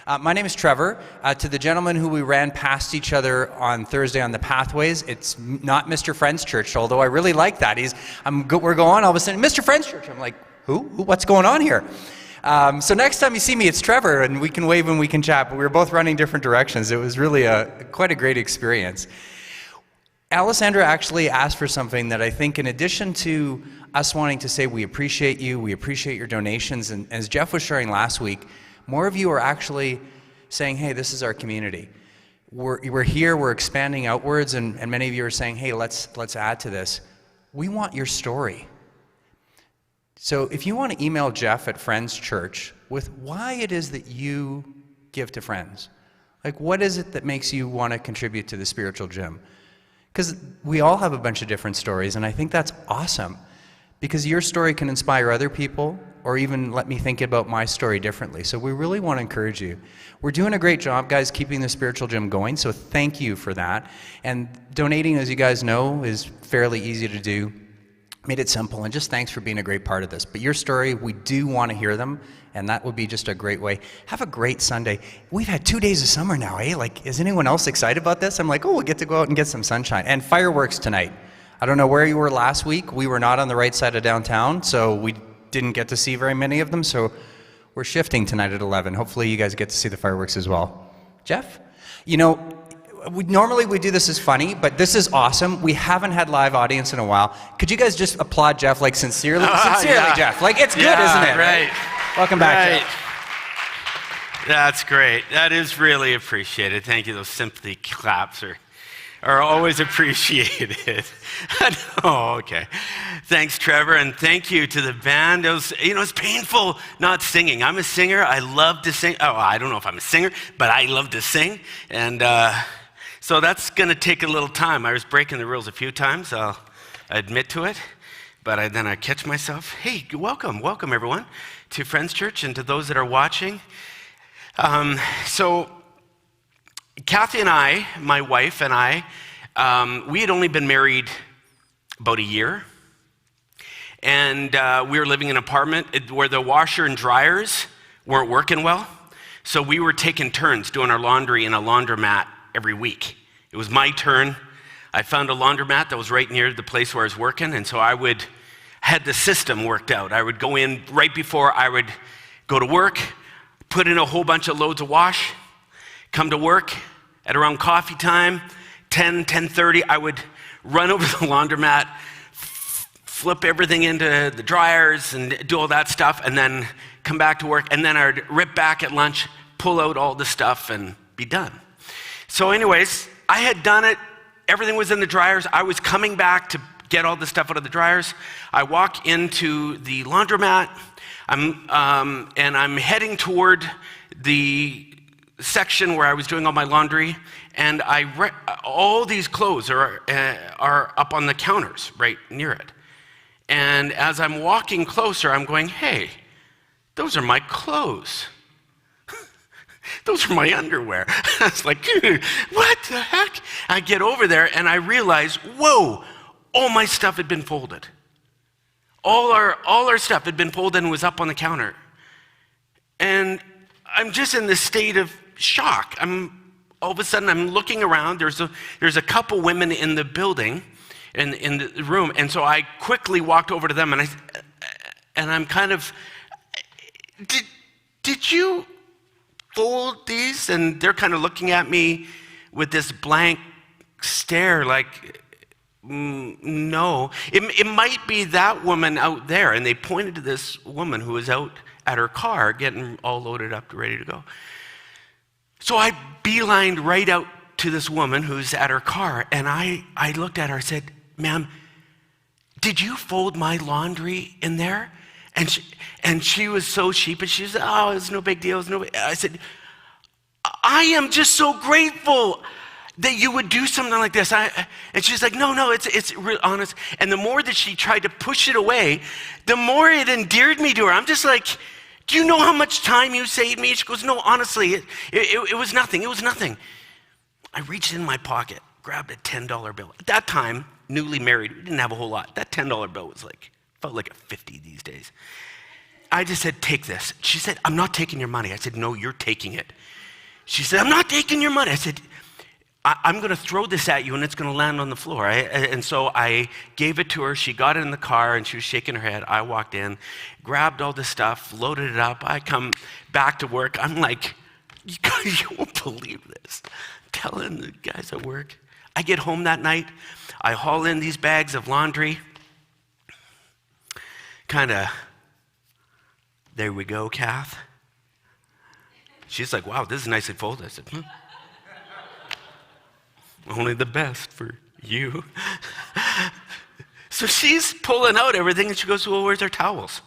My name is Trevor. To the gentleman who we ran past each other on Thursday on the pathways, it's not Mr. Friend's Church, although I really like that. We're going, all of a sudden, Mr. Friend's Church. I'm like, who? What's going on here? So next time you see me, it's Trevor, and we can wave and we can chat, but we were both running different directions. It was really quite a great experience. Alessandra actually asked for something that I think, in addition to us wanting to say we appreciate you, we appreciate your donations, and as Jeff was sharing last week, more of you are actually saying, hey, this is our community. We're here, we're expanding outwards, and many of you are saying, hey, let's add to this. We want your story. So if you want to email Jeff at Friends Church with why it is that you give to Friends, like what is it that makes you want to contribute to the spiritual gym? Because we all have a bunch of different stories, and I think that's awesome, because your story can inspire other people, or even let me think about my story differently. So we really want to encourage you. We're doing a great job, guys, keeping the spiritual gym going, so thank you for that. And donating, as you guys know, is fairly easy to do. Made it simple, and just thanks for being a great part of this. But your story, we do want to hear them, and that would be just a great way. Have a great Sunday. We've had 2 days of summer now, eh? Like, is anyone else excited about this? I'm like, oh, we'll get to go out and get some sunshine. And fireworks tonight. I don't know where you were last week. We were not on the right side of downtown, so we didn't get to see very many of them, so we're shifting tonight at 11. Hopefully you guys get to see the fireworks as well. Jeff? You know, normally we do this as funny, but this is awesome. We haven't had live audience in a while. Could you guys just applaud Jeff, like sincerely? Sincerely, yeah. Jeff. Like, it's good, isn't it? Right. Welcome back, Jeff. That's great. That is really appreciated. Thank you. Those sympathy claps are always appreciated. Oh, okay. Thanks, Trevor, and thank you to the band. It's painful not singing. I'm a singer. I love to sing. Oh, I don't know if I'm a singer, but I love to sing, and so that's going to take a little time. I was breaking the rules a few times. I'll admit to it, but then I catch myself. Hey, welcome everyone to Friends Church, and to those that are watching. So Cathy and I, my wife and I, we had only been married about a year, and we were living in an apartment where the washer and dryers weren't working well, so we were taking turns doing our laundry in a laundromat every week. It was my turn. I found a laundromat that was right near the place where I was working, and so I had the system worked out. I would go in right before I would go to work, put in a whole bunch of loads of wash, come to work at around coffee time, 10:30, I would run over to the laundromat, flip everything into the dryers and do all that stuff, and then come back to work, and then I would rip back at lunch, pull out all the stuff, and be done. So anyways, I had done it. Everything was in the dryers. I was coming back to get all the stuff out of the dryers. I walk into the laundromat, and I'm heading toward the section where I was doing all my laundry, and all these clothes are up on the counters right near it. And as I'm walking closer, I'm going, hey, those are my clothes. Those are my underwear. I was like, what the heck? I get over there and I realize, whoa, all my stuff had been folded. All our stuff had been folded and was up on the counter. And I'm just in this state of shock. All of a sudden I'm looking around. There's a couple women in the building, in the room, and so I quickly walked over to them and I'm kind of, did you fold these? And they're kind of looking at me with this blank stare, like, no. It might be that woman out there. And they pointed to this woman who was out at her car getting all loaded up, ready to go. So I beelined right out to this woman who's at her car, and I looked at her, I said, ma'am, did you fold my laundry in there? And she was so sheepish. She said, oh, it's no big deal. I said, I am just so grateful that you would do something like this. And she's like, no, it's real honest. And the more that she tried to push it away, the more it endeared me to her. I'm just like, do you know how much time you saved me? She goes, no, honestly, it was nothing. It was nothing. I reached in my pocket, grabbed a $10 bill. At that time, newly married, we didn't have a whole lot. That $10 bill was felt like a 50 these days. I just said, take this. She said, I'm not taking your money. I said, no, you're taking it. She said, I'm not taking your money. I said, I'm going to throw this at you and it's going to land on the floor. And so I gave it to her. She got it in the car and she was shaking her head. I walked in, grabbed all this stuff, loaded it up. I come back to work. I'm like, you guys, you won't believe this. I'm telling the guys at work. I get home that night. I haul in these bags of laundry. Kind of, there we go, Kath. She's like, wow, this is nicely folded. I said, only the best for you. So she's pulling out everything and she goes, well, where's our towels?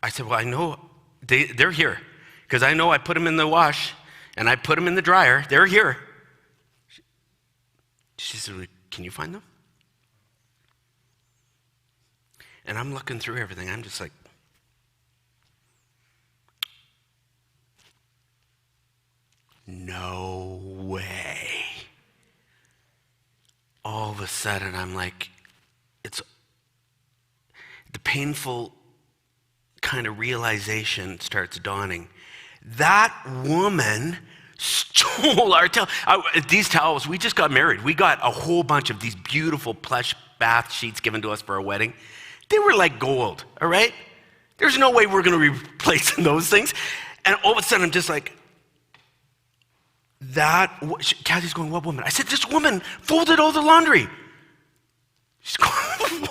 I said, well, I know they're here because I know I put them in the wash and I put them in the dryer. They're here. She said, can you find them? And I'm looking through everything. I'm just like, no way. All of a sudden, I'm like, it's the painful kind of realization starts dawning. That woman stole our towels. These towels, we just got married. We got a whole bunch of these beautiful plush bath sheets given to us for our wedding. They were like gold, all right? There's no way we're going to be replacing those things. And all of a sudden, I'm just like, Cathy's going, what woman? I said, this woman folded all the laundry. She's going,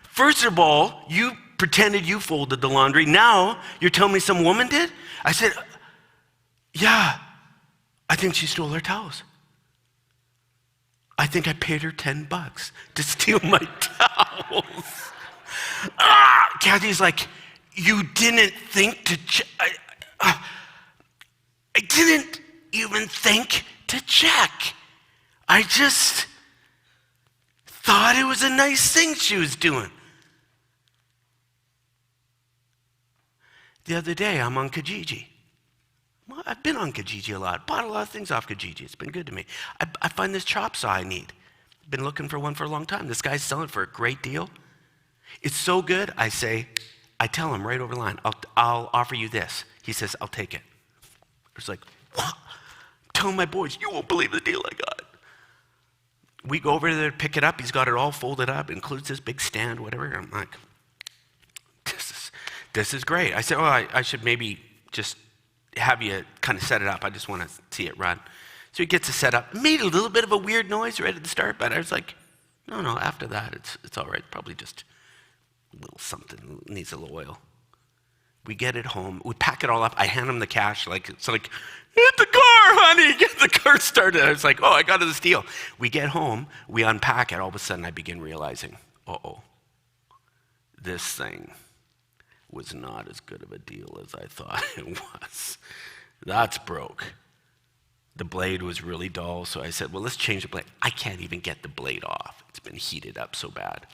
first of all, you pretended you folded the laundry. Now you're telling me some woman did? I said, yeah, I think she stole our towels. I think I paid her $10 to steal my towels. Cathy's like, you didn't think to I didn't even think to check. I just thought it was a nice thing she was doing. The other day, I'm on Kijiji. Well, I've been on Kijiji a lot. Bought a lot of things off Kijiji. It's been good to me. I find this chop saw I need. Been looking for one for a long time. This guy's selling it for a great deal. It's so good, I tell him right over the line, I'll offer you this. He says, I'll take it. It's like, what? I'm telling my boys, you won't believe the deal I got. We go over there to pick it up. He's got it all folded up, includes this big stand, whatever. I'm like, this is great. I said, I should maybe just have you kind of set it up. I just want to see it run. So he gets it set up. Made a little bit of a weird noise right at the start, but I was like, no, after that, it's all right. Probably just a little something, needs a little oil. We get it home. We pack it all up. I hand him the cash. It's like, get the car, honey. Get the car started. I was like, I got this deal. We get home. We unpack it. All of a sudden, I begin realizing, this thing was not as good of a deal as I thought it was. That's broke. The blade was really dull, so I said, well, let's change the blade. I can't even get the blade off. It's been heated up so bad.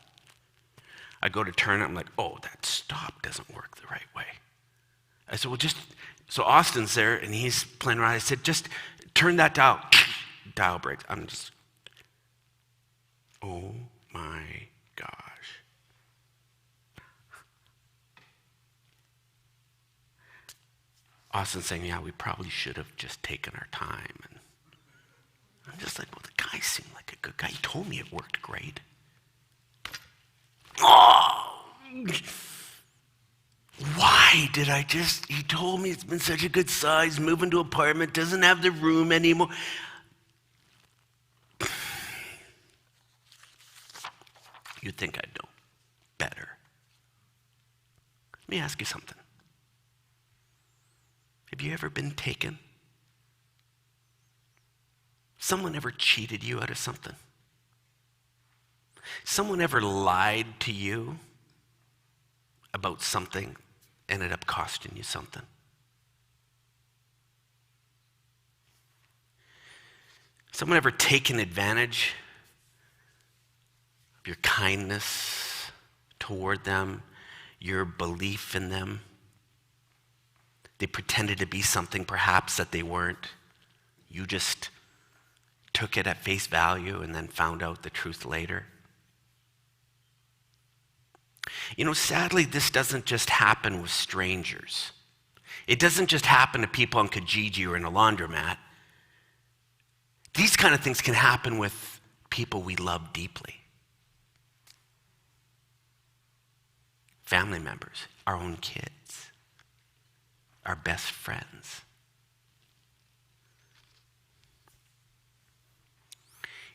I go to turn it, I'm like, that stop doesn't work the right way. I said, well, so Austin's there, and he's playing around. I said, just turn that dial. Dial breaks. I'm just, oh my gosh. Austin's saying, yeah, we probably should have just taken our time. And I'm just like, well, the guy seemed like a good guy. He told me it worked great. Why did he told me it's been such a good size, moving to an apartment, doesn't have the room anymore. You'd think I'd know better. Let me ask you something. Have you ever been taken? Someone ever cheated you out of something? Someone ever lied to you about something, ended up costing you something? Someone ever taken advantage of your kindness toward them, your belief in them? They pretended to be something perhaps that they weren't. You just took it at face value and then found out the truth later. Sadly, this doesn't just happen with strangers. It doesn't just happen to people on Kijiji or in a laundromat. These kind of things can happen with people we love deeply. Family members, our own kids, our best friends.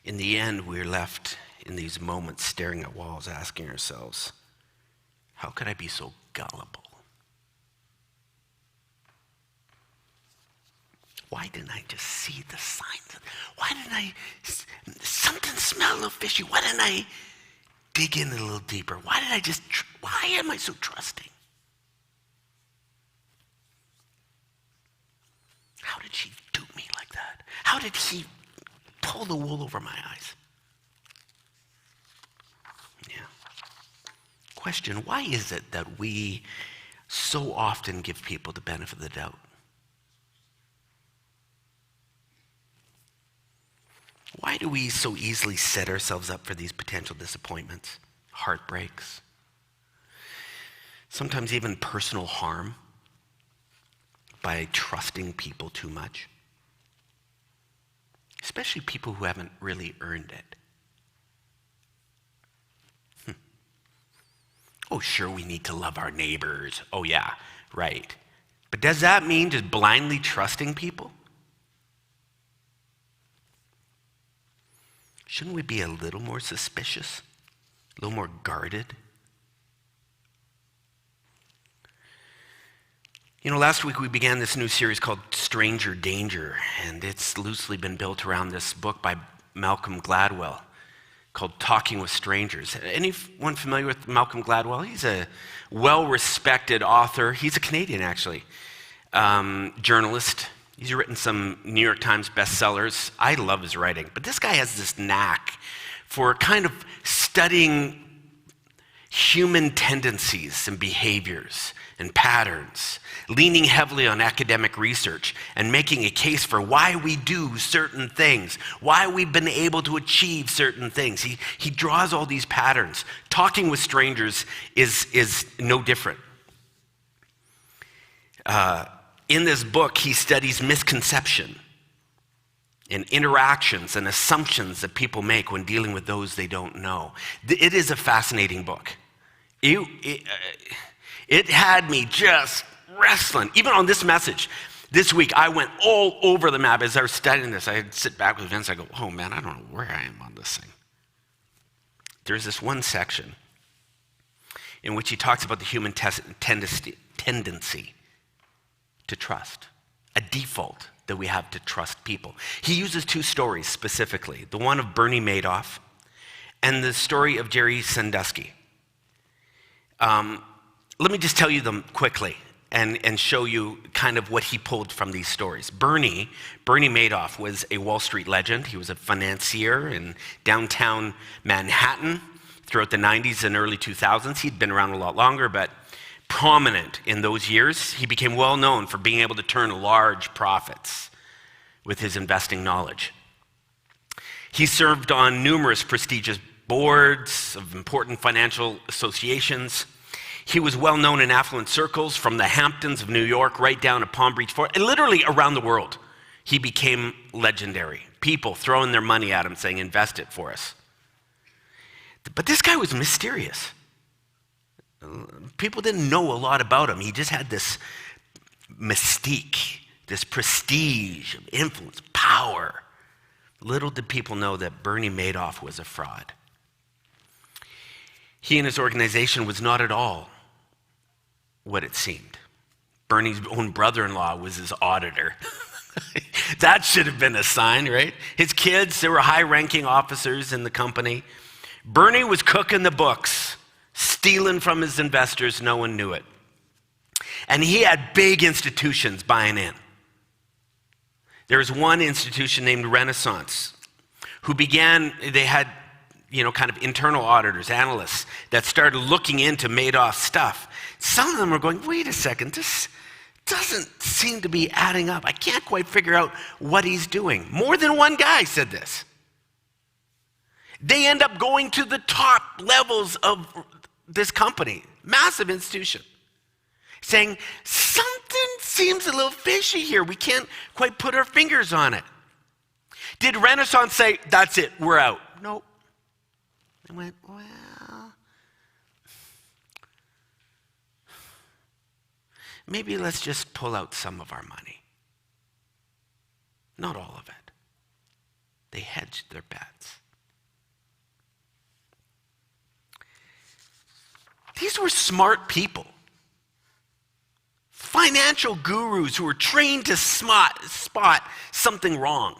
In the end, we're left in these moments staring at walls, asking ourselves, how could I be so gullible? Why didn't I just see the signs? Why didn't something smelled a little fishy. Why didn't I dig in a little deeper? Why am I so trusting? How did she do me like that? How did he pull the wool over my eyes? Yeah. Question, why is it that we so often give people the benefit of the doubt? Why do we so easily set ourselves up for these potential disappointments, heartbreaks, sometimes even personal harm by trusting people too much? Especially people who haven't really earned it. Oh, sure, we need to love our neighbors. Oh, yeah, right. But does that mean just blindly trusting people? Shouldn't we be a little more suspicious, a little more guarded? Last week we began this new series called Stranger Danger, and it's loosely been built around this book by Malcolm Gladwell called Talking with Strangers. Anyone familiar with Malcolm Gladwell? He's a well-respected author. He's a Canadian, actually, journalist. He's written some New York Times bestsellers. I love his writing. But this guy has this knack for kind of studying human tendencies and behaviors and patterns, leaning heavily on academic research and making a case for why we do certain things, why we've been able to achieve certain things. He draws all these patterns. Talking with strangers is no different. In this book, he studies misconception and interactions and assumptions that people make when dealing with those they don't know. It is a fascinating book. It had me just wrestling. Even on this message, this week, I went all over the map as I was studying this. I'd sit back with Vince, I go, oh man, I don't know where I am on this thing. There's this one section in which he talks about the human tendency to trust, a default that we have to trust people. He uses two stories specifically, the one of Bernie Madoff and the story of Jerry Sandusky. Let me just tell you them quickly and show you kind of what he pulled from these stories. Bernie Madoff was a Wall Street legend. He was a financier in downtown Manhattan throughout the 90s and early 2000s. He'd been around a lot longer, but prominent in those years. He became well known for being able to turn large profits with his investing knowledge. He served on numerous prestigious boards of important financial associations. He was well known in affluent circles from the Hamptons of New York right down to Palm Beach, Florida, and literally around the world. He became legendary. People throwing their money at him saying, invest it for us. But this guy was mysterious. People didn't know a lot about him. He just had this mystique, this prestige, influence, power. Little did people know that Bernie Madoff was a fraud. He and his organization was not at all what it seemed. Bernie's own brother-in-law was his auditor. That should have been a sign, right? His kids, they were high-ranking officers in the company. Bernie was cooking the books, stealing from his investors. No one knew it. And he had big institutions buying in. There was one institution named Renaissance they had, kind of internal auditors, analysts that started looking into Madoff's stuff. Some of them were going, wait a second, this doesn't seem to be adding up. I can't quite figure out what he's doing. More than one guy said this. They end up going to the top levels of this company, massive institution, saying, something seems a little fishy here. We can't quite put our fingers on it. Did Renaissance say, that's it, we're out? Nope. They went, well, maybe let's just pull out some of our money. Not all of it. They hedged their bets. These were smart people. Financial gurus who were trained to spot something wrong.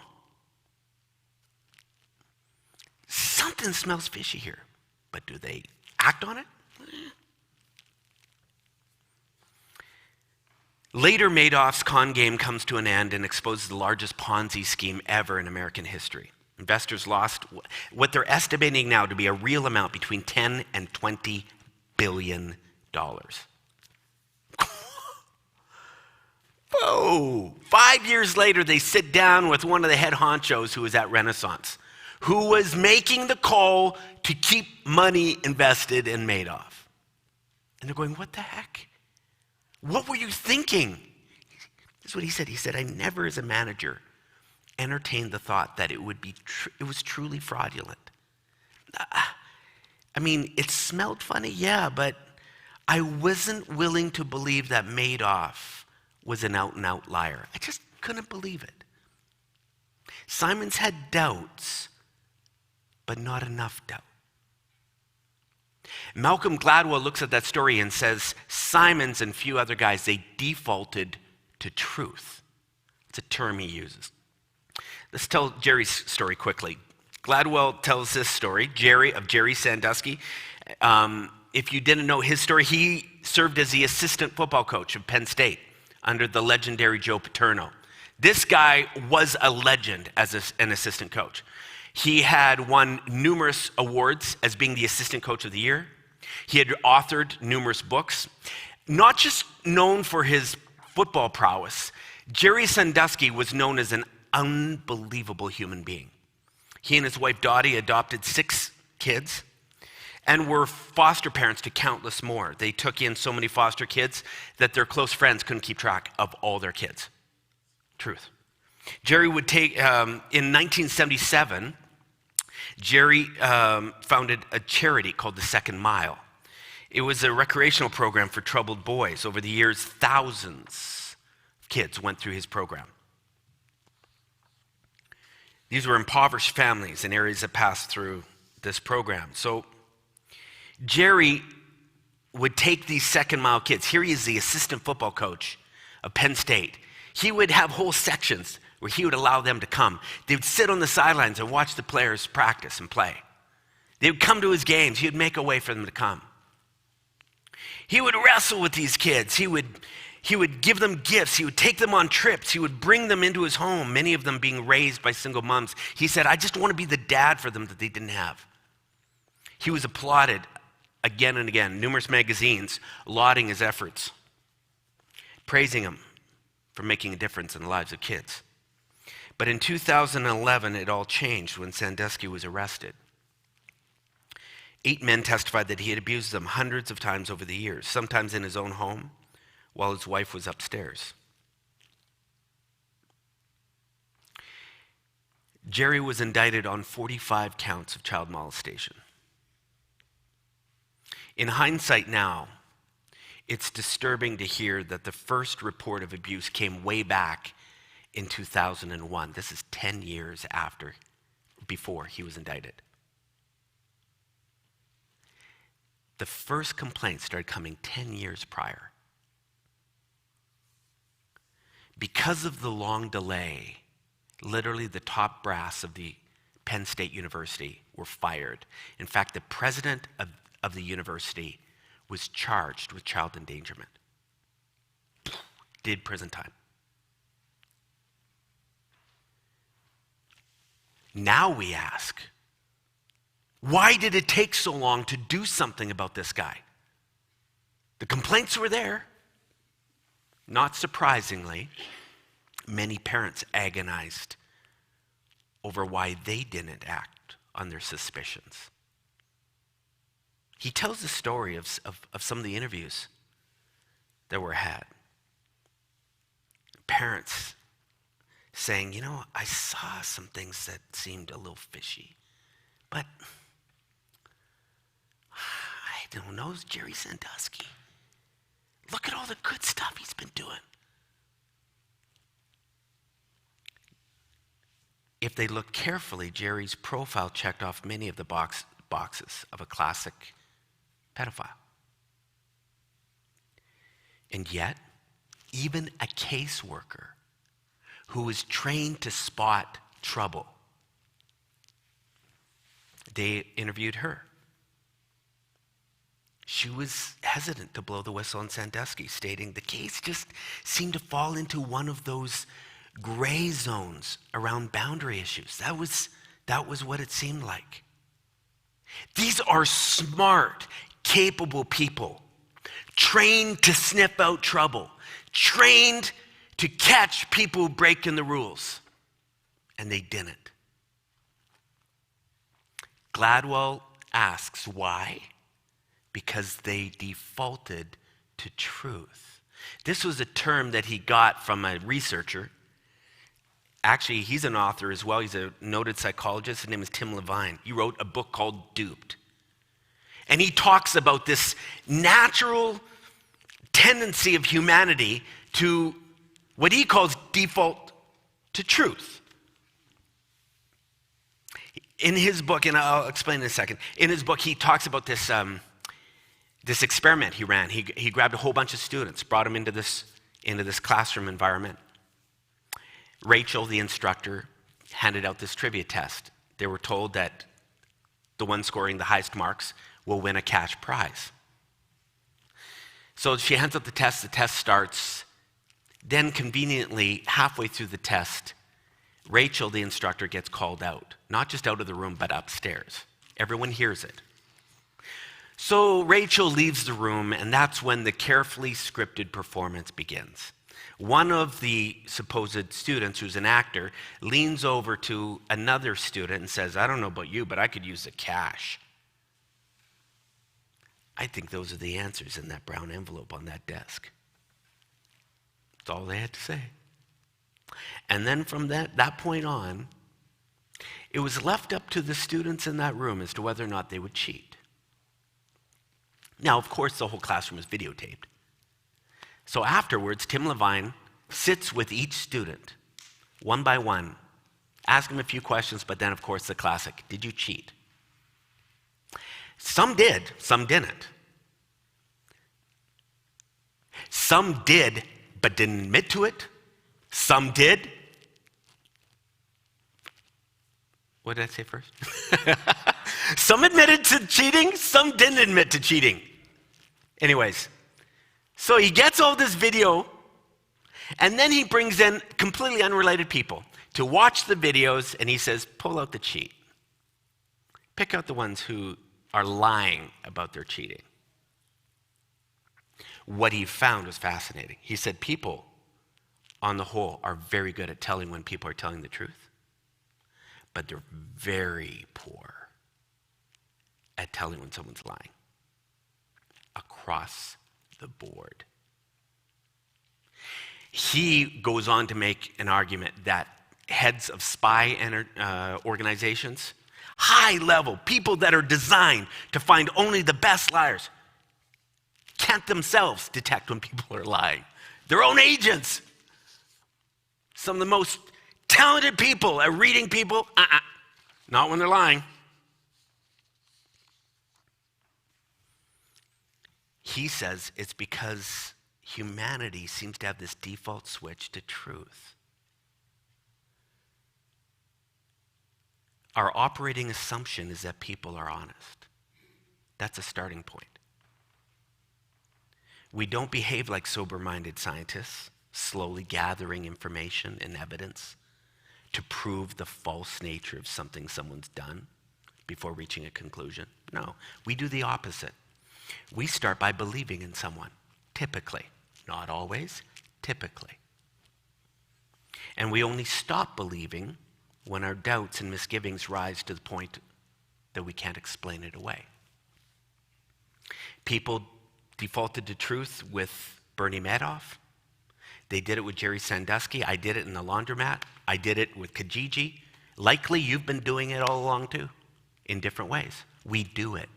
Something smells fishy here, but do they act on it? Later, Madoff's con game comes to an end and exposes the largest Ponzi scheme ever in American history. Investors lost what they're estimating now to be a real amount between $10 and $20 billion. Whoa! 5 years later, they sit down with one of the head honchos who was at Renaissance, who was making the call to keep money invested in Madoff. And they're going, what the heck? What were you thinking? This is what he said. He said, I never as a manager entertained the thought that it was truly fraudulent. I mean, it smelled funny, yeah, but I wasn't willing to believe that Madoff was an out-and-out liar. I just couldn't believe it. Simons had doubts, but not enough doubt. Malcolm Gladwell looks at that story and says, Simons and a few other guys, they defaulted to truth. It's a term he uses. Let's tell Jerry's story quickly. Gladwell tells this story, of Jerry Sandusky. If you didn't know his story, he served as the assistant football coach of Penn State under the legendary Joe Paterno. This guy was a legend as an assistant coach. He had won numerous awards as being the assistant coach of the year. He had authored numerous books. Not just known for his football prowess, Jerry Sandusky was known as an unbelievable human being. He and his wife Dottie adopted 6 kids and were foster parents to countless more. They took in so many foster kids that their close friends couldn't keep track of all their kids. Truth. Jerry would take, in 1977, Jerry founded a charity called the Second Mile. It was a recreational program for troubled boys. Over the years, thousands of kids went through his program. These were impoverished families in areas that passed through this program. So Jerry would take these Second Mile kids. Here he is, the assistant football coach of Penn State. He would have whole sections where he would allow them to come. They would sit on the sidelines and watch the players practice and play. They would come to his games. He would make a way for them to come. He would wrestle with these kids. He would give them gifts. He would take them on trips. He would bring them into his home, many of them being raised by single moms. He said, I just want to be the dad for them that they didn't have. He was applauded again and again, numerous magazines lauding his efforts, praising him for making a difference in the lives of kids. But in 2011, it all changed when Sandusky was arrested. 8 men testified that he had abused them hundreds of times over the years, sometimes in his own home, while his wife was upstairs. Jerry was indicted on 45 counts of child molestation. In hindsight now, it's disturbing to hear that the first report of abuse came way back in 2001. This is 10 years before he was indicted. The first complaint started coming 10 years prior. Because of the long delay, literally the top brass of the Penn State University were fired. In fact, the president of the university was charged with child endangerment. Did prison time. Now we ask, why did it take so long to do something about this guy? The complaints were there. Not surprisingly, many parents agonized over why they didn't act on their suspicions. he tells the story of some of the interviews that were had. Parents saying, I saw some things that seemed a little fishy, but I don't know, it's Jerry Sandusky. Look at all the good stuff he's been doing. If they looked carefully, Jerry's profile checked off many of the boxes of a classic pedophile. And yet, even a caseworker who was trained to spot trouble, they interviewed her. She was hesitant to blow the whistle on Sandusky, stating the case just seemed to fall into one of those gray zones around boundary issues. That was what it seemed like. These are smart, capable people, trained to sniff out trouble, trained to catch people breaking the rules, and they didn't. Gladwell asks why? Because they defaulted to truth. This was a term that he got from a researcher. Actually, he's an author as well. He's a noted psychologist. His name is Tim Levine. He wrote a book called Duped. And he talks about this natural tendency of humanity to what he calls default to truth. In his book, and I'll explain in a second, in his book he talks about this experiment he ran. He grabbed a whole bunch of students, brought them into this classroom environment. Rachel, the instructor, handed out this trivia test. They were told that the one scoring the highest marks will win a cash prize. So she hands out the test starts. Then conveniently, halfway through the test, Rachel, the instructor, gets called out. Not just out of the room, but upstairs. Everyone hears it. So Rachel leaves the room, and that's when the carefully scripted performance begins. One of the supposed students, who's an actor, leans over to another student and says, I don't know about you, but I could use the cash. I think those are the answers in that brown envelope on that desk. That's all they had to say. And then from that point on, it was left up to the students in that room as to whether or not they would cheat. Now, of course, the whole classroom was videotaped. So afterwards, Tim Levine sits with each student, one by one, ask them a few questions, but then, of course, the classic, did you cheat? Some did, some didn't. Some did, but didn't admit to it. Some did. What did I say first? Some admitted to cheating, some didn't admit to cheating. Anyways, so he gets all this video, and then he brings in completely unrelated people to watch the videos, and he says, pull out the cheat. Pick out the ones who are lying about their cheating. What he found was fascinating. He said people, on the whole, are very good at telling when people are telling the truth, but they're very poor at telling when someone's lying. Across the board. He goes on to make an argument that heads of spy organizations, high level, people that are designed to find only the best liars, can't themselves detect when people are lying. Their own agents. Some of the most talented people at reading people, not when they're lying. He says it's because humanity seems to have this default switch to truth. Our operating assumption is that people are honest. That's a starting point. We don't behave like sober-minded scientists, slowly gathering information and evidence to prove the false nature of something someone's done before reaching a conclusion. No, we do the opposite. We start by believing in someone, typically. Not always, typically. And we only stop believing when our doubts and misgivings rise to the point that we can't explain it away. People defaulted to truth with Bernie Madoff. They did it with Jerry Sandusky. I did it in the laundromat. I did it with Kijiji. Likely you've been doing it all along too, in different ways. We do it.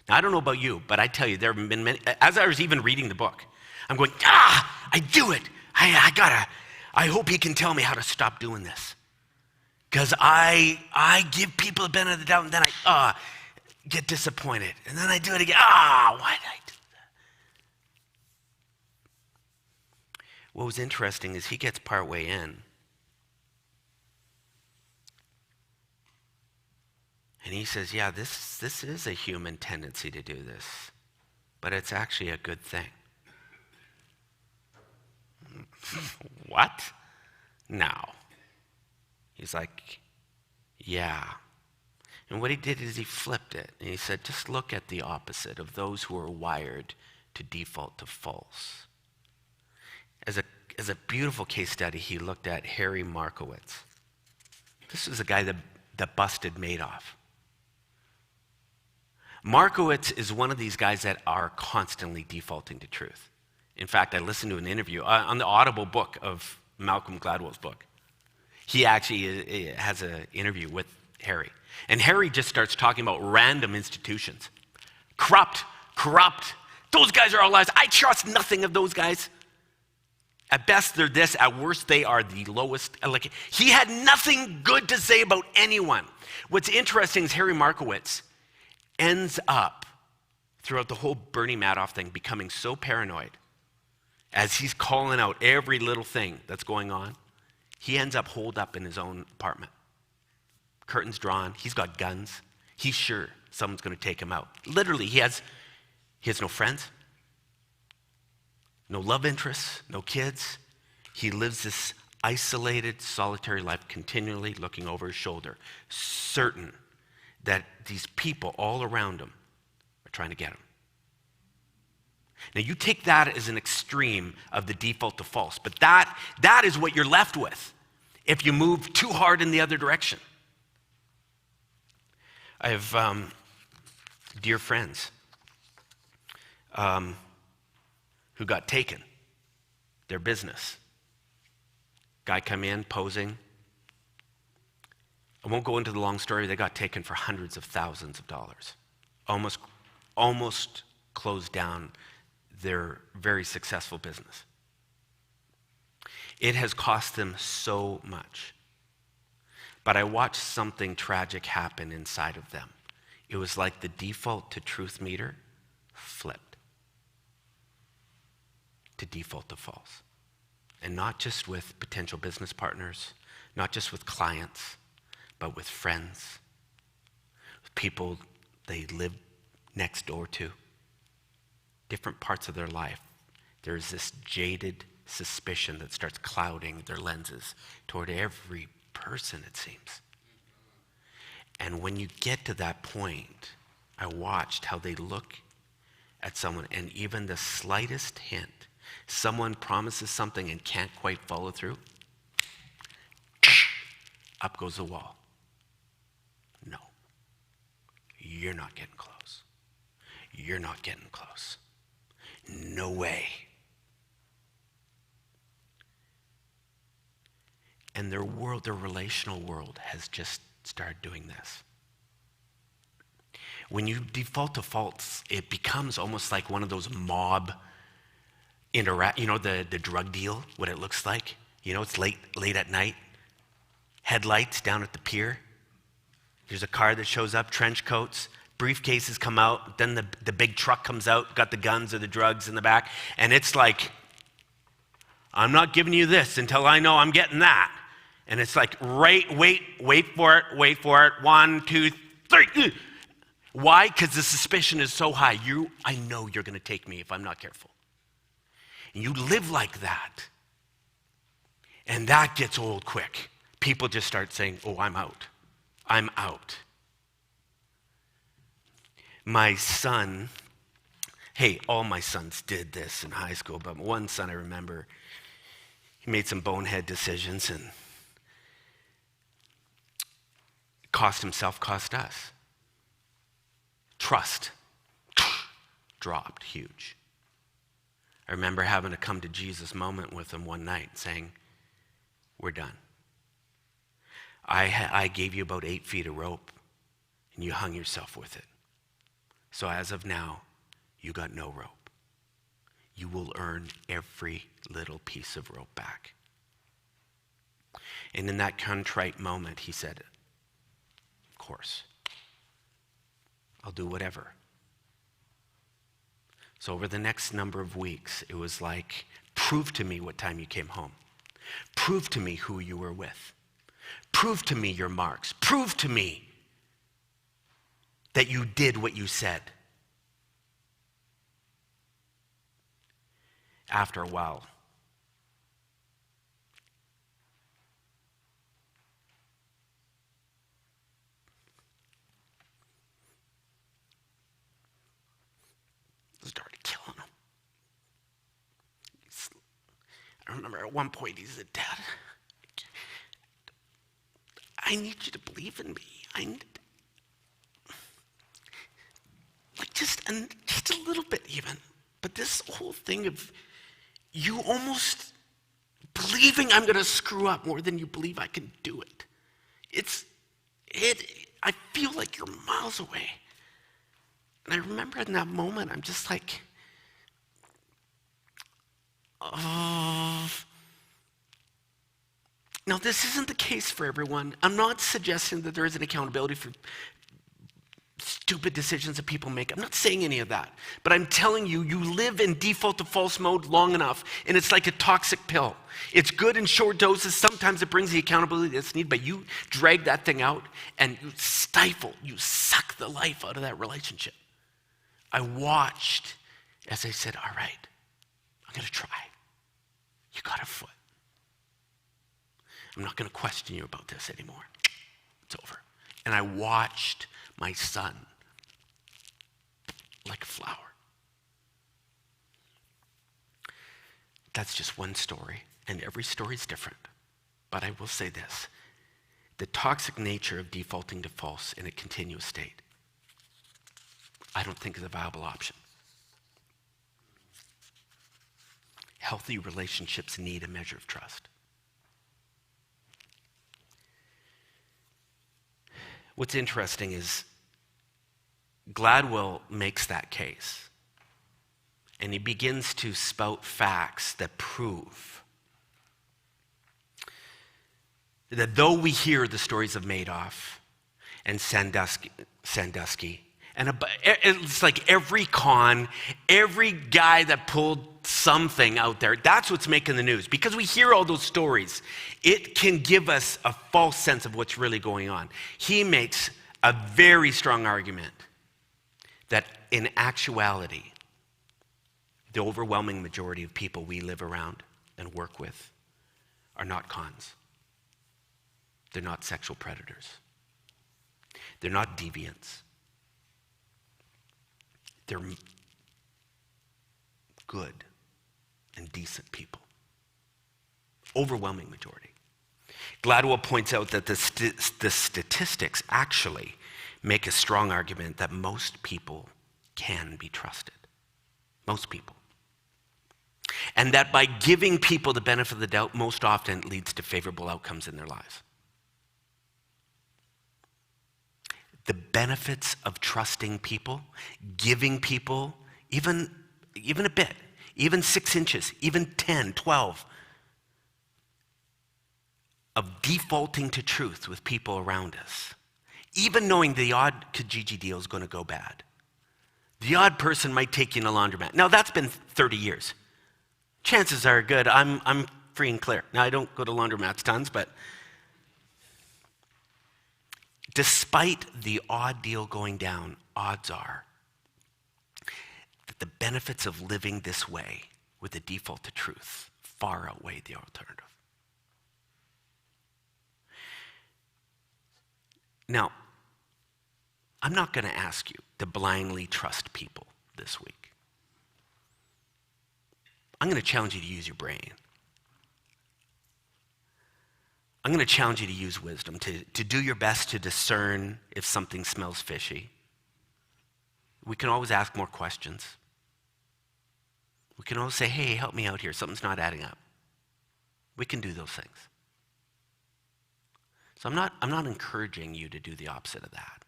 Now, I don't know about you, but I tell you, there have been many, as I was even reading the book, I'm going, I do it. I hope he can tell me how to stop doing this. Because I give people a benefit of the doubt, and then I get disappointed. And then I do it again. Why did I do that? What was interesting is he gets partway in, and he says, yeah, this is a human tendency to do this, but it's actually a good thing. What? No. He's like, yeah. And what he did is he flipped it, and he said, just look at the opposite of those who are wired to default to false. As a beautiful case study, he looked at Harry Markowitz. This was a guy that busted Madoff. Markowitz is one of these guys that are constantly defaulting to truth. In fact, I listened to an interview on the Audible book of Malcolm Gladwell's book. He actually has an interview with Harry. And Harry just starts talking about random institutions. Corrupt. Those guys are all lies. I trust nothing of those guys. At best, they're this. At worst, they are the lowest. Like, he had nothing good to say about anyone. What's interesting is Harry Markowitz ends up, throughout the whole Bernie Madoff thing, becoming so paranoid as he's calling out every little thing that's going on. He ends up holed up in his own apartment. Curtains drawn. He's got guns. He's sure someone's going to take him out. Literally, he has no friends, no love interests, no kids. He lives this isolated, solitary life, continually looking over his shoulder, certain that these people all around him are trying to get him. Now, you take that as an extreme of the default to false, but that is what you're left with if you move too hard in the other direction. I have dear friends who got taken, their business. Guy come in, posing. I won't go into the long story. They got taken for hundreds of thousands of dollars. Almost closed down their very successful business. It has cost them so much. But I watched something tragic happen inside of them. It was like the default to truth meter flipped to default to false. And not just with potential business partners, not just with clients, but with friends, with people they live next door to, different parts of their life. There's this jaded suspicion that starts clouding their lenses toward every person, it seems. And when you get to that point, I watched how they look at someone, and even the slightest hint, someone promises something and can't quite follow through, up goes the wall. No, you're not getting close. You're not getting close. No way. And their world, their relational world, has just started doing this. When you default to false, it becomes almost like one of those mob the drug deal, what it looks like. It's late at night. Headlights down at the pier. There's a car that shows up, trench coats, briefcases come out, then the big truck comes out, got the guns or the drugs in the back, and it's like, I'm not giving you this until I know I'm getting that. And it's like, wait for it, 1, 2, 3. Why? Because the suspicion is so high. I know you're going to take me if I'm not careful. And you live like that. And that gets old quick. People just start saying, oh, I'm out. I'm out. My son, all my sons did this in high school, but one son I remember, he made some bonehead decisions and cost himself, cost us. Trust. dropped huge. I remember having to come to Jesus moment with him one night saying, we're done. I gave you about 8 feet of rope and you hung yourself with it. So as of now, you got no rope. You will earn every little piece of rope back. And in that contrite moment, he said, of course, I'll do whatever. So over the next number of weeks, it was like, prove to me what time you came home. Prove to me who you were with. Prove to me your marks. Prove to me that you did what you said. After a while, started killing him. I remember at one point he said, Dad, I need you to believe in me. Just a little bit even. But this whole thing of you almost believing I'm going to screw up more than you believe I can do it. I feel like you're miles away. And I remember in that moment, I'm just like, oh. Now, this isn't the case for everyone. I'm not suggesting that there isn't accountability for stupid decisions that people make. I'm not saying any of that. But I'm telling you, you live in default to false mode long enough, and it's like a toxic pill. It's good in short doses. Sometimes it brings the accountability that's needed, but you drag that thing out, and you stifle, you suck the life out of that relationship. I watched as I said, all right, I'm going to try. You got a foot. I'm not going to question you about this anymore. It's over. And I watched my son like a flower. That's just one story, and every story is different. But I will say this. The toxic nature of defaulting to false in a continuous state, I don't think is a viable option. Healthy relationships need a measure of trust. What's interesting is Gladwell makes that case, and he begins to spout facts that prove that though we hear the stories of Madoff and Sandusky, and it's like every con, every guy that pulled something out there, that's what's making the news. Because we hear all those stories, it can give us a false sense of what's really going on. He makes a very strong argument that in actuality, the overwhelming majority of people we live around and work with are not cons. They're not sexual predators. They're not deviants. They're good and decent people. Overwhelming majority. Gladwell points out that the statistics actually make a strong argument that most people can be trusted. Most people. And that by giving people the benefit of the doubt, most often it leads to favorable outcomes in their lives. The benefits of trusting people, giving people even a bit, even 6 inches, even 10, 12, of defaulting to truth with people around us, even knowing the odd Kijiji deal is going to go bad. The odd person might take you in a laundromat. Now, that's been 30 years. Chances are good, I'm free and clear. Now, I don't go to laundromats tons, but despite the odd deal going down, odds are that the benefits of living this way with a default to truth far outweigh the alternative. Now, I'm not going to ask you to blindly trust people this week. I'm going to challenge you to use your brain. I'm going to challenge you to use wisdom, to do your best to discern if something smells fishy. We can always ask more questions. We can always say, hey, help me out here. Something's not adding up. We can do those things. So I'm not encouraging you to do the opposite of that.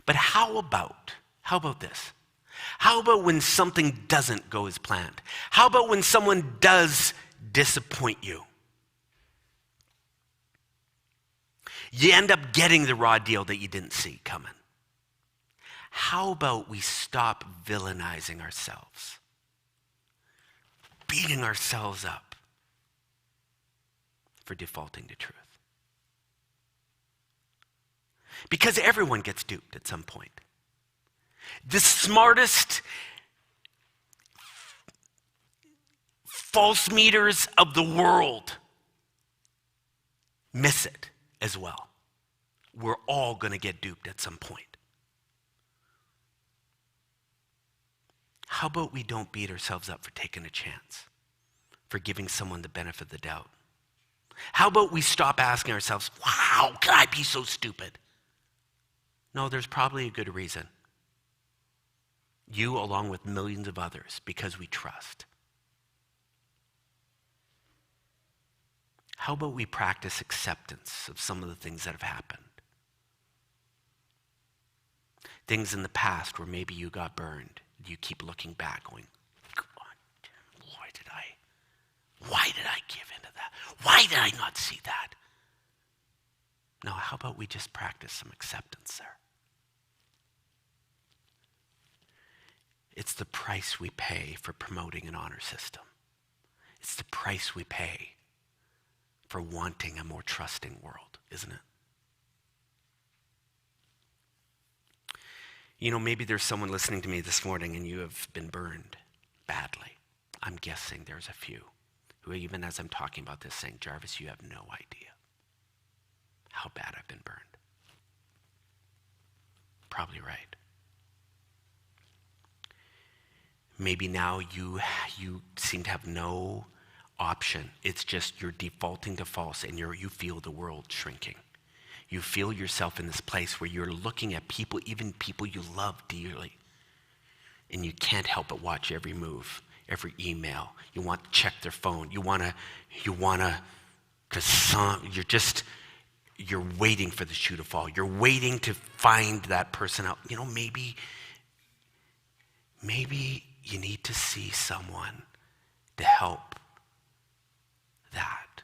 But how about this? How about when something doesn't go as planned? How about when someone does disappoint you? You end up getting the raw deal that you didn't see coming. How about we stop villainizing ourselves? Beating ourselves up for defaulting to truth. Because everyone gets duped at some point. The smartest false meters of the world miss it as well. We're all going to get duped at some point. How about we don't beat ourselves up for taking a chance, for giving someone the benefit of the doubt? How about we stop asking ourselves, wow, could I be so stupid? No, there's probably a good reason. You, along with millions of others, because we trust. How about we practice acceptance of some of the things that have happened? Things in the past where maybe you got burned. You keep looking back going, God, why did I give into that? Why did I not see that? No, how about we just practice some acceptance there? It's the price we pay for promoting an honor system. It's the price we pay for wanting a more trusting world, isn't it? You know, maybe there's someone listening to me this morning and you have been burned badly. I'm guessing there's a few who, even as I'm talking about this, saying, Jarvis, you have no idea how bad I've been burned. Probably right. Maybe now you seem to have no option. It's just you're defaulting to false and you feel the world shrinking. You feel yourself in this place where you're looking at people, even people you love dearly, and you can't help but watch every move, every email. You want to check their phone. You wanna, because you're waiting for the shoe to fall. You're waiting to find that person out. You know, maybe you need to see someone to help that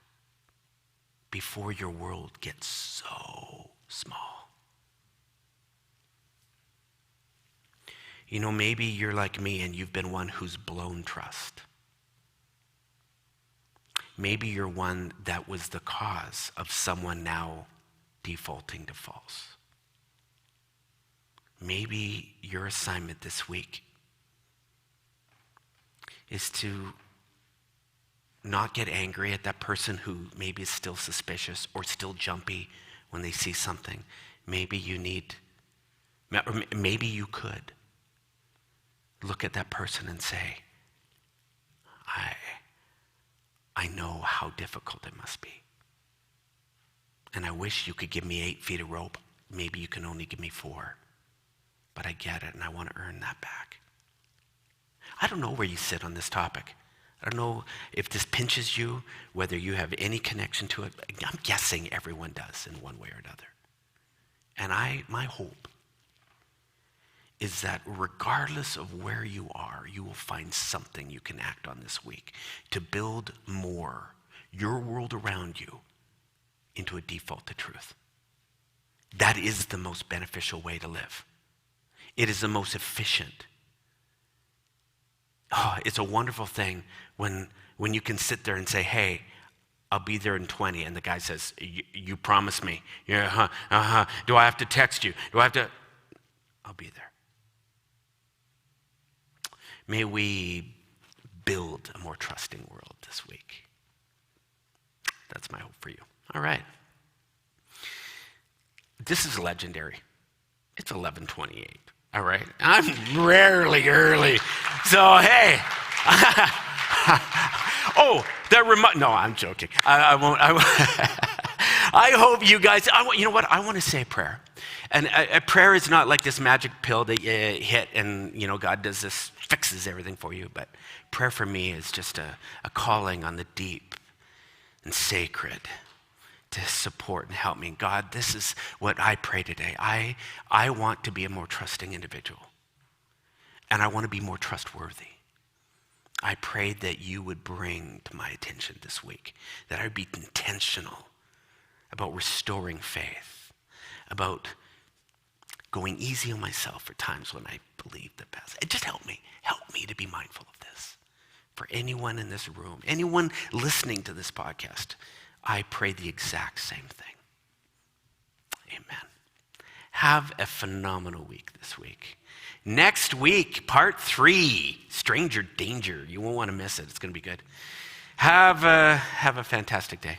before your world gets so small. You know, maybe you're like me and you've been one who's blown trust. Maybe you're one that was the cause of someone now defaulting to false. Maybe your assignment this week is to not get angry at that person who maybe is still suspicious or still jumpy when they see something. Maybe you could look at that person and say, I know how difficult it must be. And I wish you could give me 8 feet of rope. Maybe you can only give me 4. But I get it and I want to earn that back. I don't know where you sit on this topic. I don't know if this pinches you, whether you have any connection to it. I'm guessing everyone does in one way or another. And my hope is that regardless of where you are, you will find something you can act on this week to build more your world around you into a default to truth. That is the most beneficial way to live. It is the most efficient. Oh, it's a wonderful thing when you can sit there and say, hey, I'll be there in 20. And the guy says, you promised me. Yeah, Do I have to text you? I'll be there. May we build a more trusting world this week. That's my hope for you. All right. This is legendary. It's 11:28. All right. I'm rarely early. So, hey. No, I'm joking. I won't. I hope you guys, you know what? I want to say a prayer. And a prayer is not like this magic pill that you hit and, God does this, fixes everything for you. But prayer for me is just a calling on the deep and sacred to support and help me. God, this is what I pray today. I want to be a more trusting individual. And I want to be more trustworthy. I prayed that you would bring to my attention this week, that I would be intentional about restoring faith, about going easy on myself for times when I believe the best. It just help me to be mindful of this. For anyone in this room, anyone listening to this podcast, I pray the exact same thing. Amen. Have a phenomenal week this week. Next week, part 3, stranger danger. You won't want to miss it. It's going to be good. Have a fantastic day.